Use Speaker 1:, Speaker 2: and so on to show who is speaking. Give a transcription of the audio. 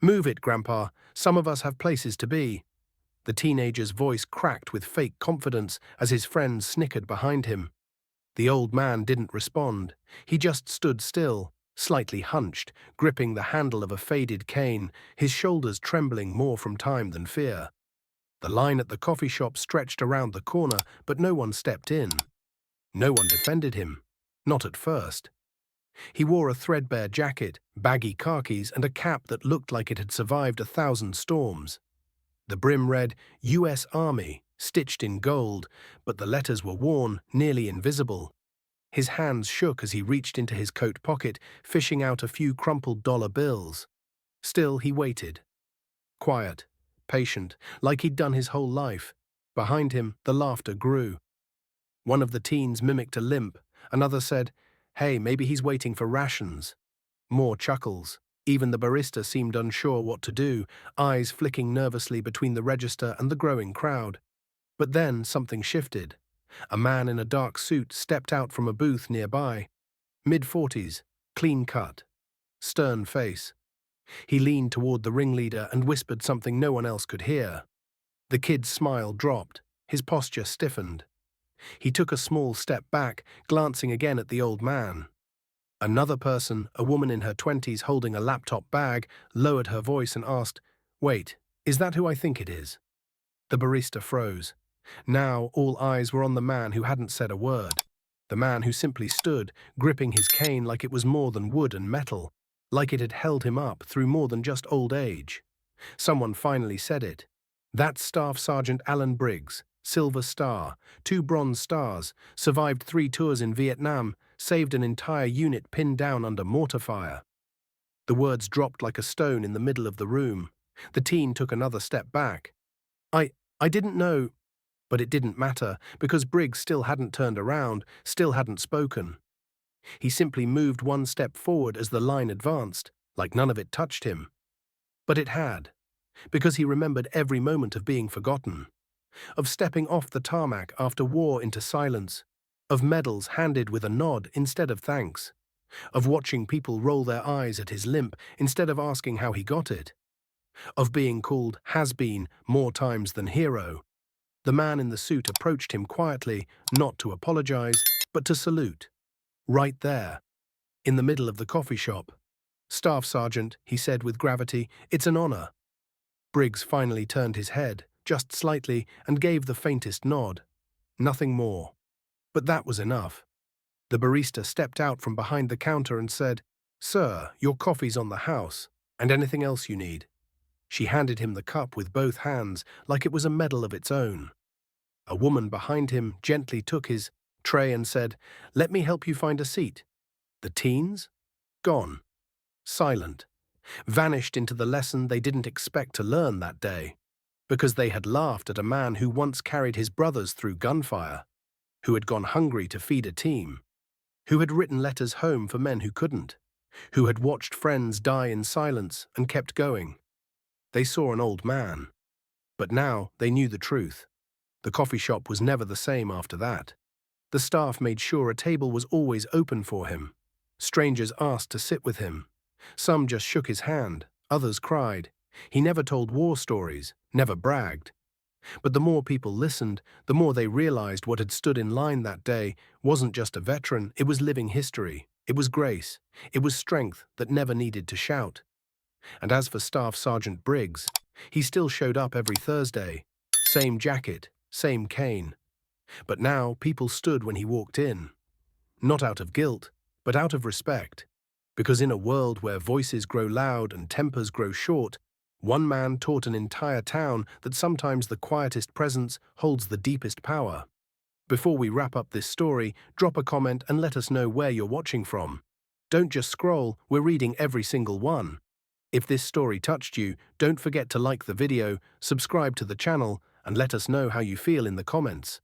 Speaker 1: "Move it, Grandpa. Some of us have places to be." The teenager's voice cracked with fake confidence as his friends snickered behind him. The old man didn't respond. He just stood still, slightly hunched, gripping the handle of a faded cane, his shoulders trembling more from time than fear. The line at the coffee shop stretched around the corner, but no one stepped in. No one defended him. Not at first. He wore a threadbare jacket, baggy khakis, and a cap that looked like it had survived 1,000 storms. The brim read U.S. Army, stitched in gold, but the letters were worn, nearly invisible. His hands shook as he reached into his coat pocket, fishing out a few crumpled dollar bills. Still, he waited. Quiet, patient, like he'd done his whole life. Behind him, the laughter grew. One of the teens mimicked a limp. Another said, "Hey, maybe he's waiting for rations." More chuckles. Even the barista seemed unsure what to do, eyes flicking nervously between the register and the growing crowd. But then something shifted. A man in a dark suit stepped out from a booth nearby. Mid-40s, clean cut, stern face. He leaned toward the ringleader and whispered something no one else could hear. The kid's smile dropped. His posture stiffened. He took a small step back, glancing again at the old man. Another person, a woman in her 20s holding a laptop bag, lowered her voice and asked, "Wait, is that who I think it is?" The barista froze. Now all eyes were on the man who hadn't said a word. The man who simply stood, gripping his cane like it was more than wood and metal, like it had held him up through more than just old age. Someone finally said it. "That's Staff Sergeant Alan Briggs, Silver Star, 2 Bronze Stars, survived 3 tours in Vietnam, saved an entire unit pinned down under mortar fire." The words dropped like a stone in the middle of the room. The teen took another step back. I didn't know." But it didn't matter, because Briggs still hadn't turned around, still hadn't spoken. He simply moved one step forward as the line advanced, like none of it touched him. But it had, because he remembered every moment of being forgotten, of stepping off the tarmac after war into silence, of medals handed with a nod instead of thanks, of watching people roll their eyes at his limp instead of asking how he got it, of being called has-been more times than hero. The man in the suit approached him quietly, not to apologize, but to salute. Right there, in the middle of the coffee shop. "Staff Sergeant," he said with gravity, "it's an honor." Briggs finally turned his head, just slightly, and gave the faintest nod. Nothing more. But that was enough. The barista stepped out from behind the counter and said, "Sir, your coffee's on the house, and anything else you need." She handed him the cup with both hands, like it was a medal of its own. A woman behind him gently took his tray and said, "Let me help you find a seat." The teens? Gone. Silent. Vanished into the lesson they didn't expect to learn that day, because they had laughed at a man who once carried his brothers through gunfire, who had gone hungry to feed a team, who had written letters home for men who couldn't, who had watched friends die in silence and kept going. They saw an old man. But now they knew the truth. The coffee shop was never the same after that. The staff made sure a table was always open for him. Strangers asked to sit with him. Some just shook his hand, others cried. He never told war stories, never bragged. But the more people listened, the more they realized what had stood in line that day wasn't just a veteran, it was living history. It was grace. It was strength that never needed to shout. And as for Staff Sergeant Briggs, he still showed up every Thursday. Same jacket, same cane. But now people stood when he walked in. Not out of guilt, but out of respect. Because in a world where voices grow loud and tempers grow short, one man taught an entire town that sometimes the quietest presence holds the deepest power. Before we wrap up this story, drop a comment and let us know where you're watching from. Don't just scroll, we're reading every single one. If this story touched you, don't forget to like the video, subscribe to the channel, and let us know how you feel in the comments.